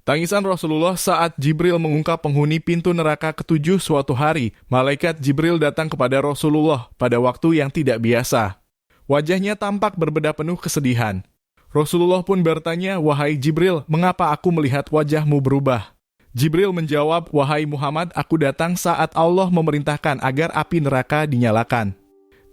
Tangisan Rasulullah saat Jibril mengungkap penghuni pintu neraka ketujuh suatu hari. Malaikat Jibril datang kepada Rasulullah pada waktu yang tidak biasa. Wajahnya tampak berbedah penuh kesedihan. Rasulullah pun bertanya, "Wahai Jibril, mengapa aku melihat wajahmu berubah?" Jibril menjawab, "Wahai Muhammad, aku datang saat Allah memerintahkan agar api neraka dinyalakan.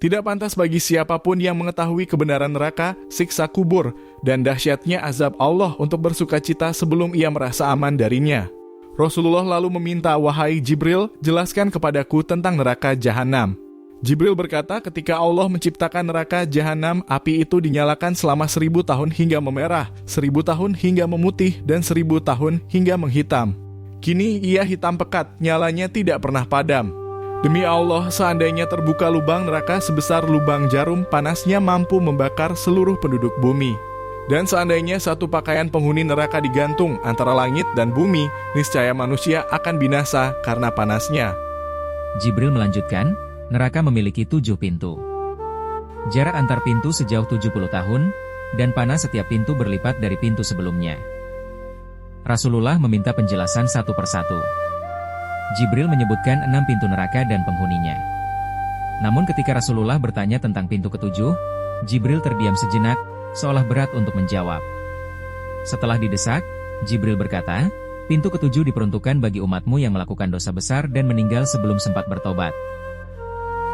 Tidak pantas bagi siapapun yang mengetahui kebenaran neraka, siksa kubur, dan dahsyatnya azab Allah untuk bersukacita sebelum ia merasa aman darinya." Rasulullah lalu meminta, "Wahai Jibril, jelaskan kepadaku tentang neraka Jahanam." Jibril berkata, ketika Allah menciptakan neraka Jahanam, api itu dinyalakan selama 1000 tahun hingga memerah, 1000 tahun hingga memutih, dan 1000 tahun hingga menghitam. Kini ia hitam pekat, nyalanya tidak pernah padam. Demi Allah, seandainya terbuka lubang neraka sebesar lubang jarum, panasnya mampu membakar seluruh penduduk bumi. Dan seandainya satu pakaian penghuni neraka digantung antara langit dan bumi, niscaya manusia akan binasa karena panasnya. Jibril melanjutkan, neraka memiliki 7 pintu. Jarak antar pintu sejauh 70 tahun, dan panas setiap pintu berlipat dari pintu sebelumnya. Rasulullah meminta penjelasan satu persatu. Jibril menyebutkan 6 pintu neraka dan penghuninya. Namun ketika Rasulullah bertanya tentang pintu ketujuh, Jibril terdiam sejenak, seolah berat untuk menjawab. Setelah didesak, Jibril berkata, "Pintu ketujuh diperuntukkan bagi umatmu yang melakukan dosa besar dan meninggal sebelum sempat bertobat."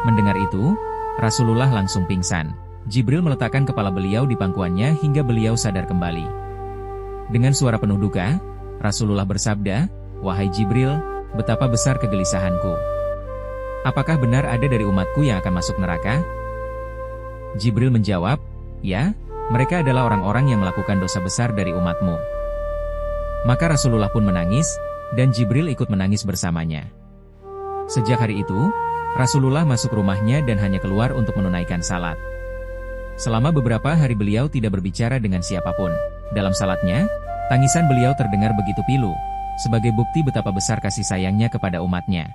Mendengar itu, Rasulullah langsung pingsan. Jibril meletakkan kepala beliau di pangkuannya hingga beliau sadar kembali. Dengan suara penuh duka, Rasulullah bersabda, "Wahai Jibril, betapa besar kegelisahanku. Apakah benar ada dari umatku yang akan masuk neraka?" Jibril menjawab, "Ya, mereka adalah orang-orang yang melakukan dosa besar dari umatmu." Maka Rasulullah pun menangis, dan Jibril ikut menangis bersamanya. Sejak hari itu, Rasulullah masuk rumahnya dan hanya keluar untuk menunaikan salat. Selama beberapa hari beliau tidak berbicara dengan siapapun. Dalam salatnya, tangisan beliau terdengar begitu pilu, sebagai bukti betapa besar kasih sayangnya kepada umatnya.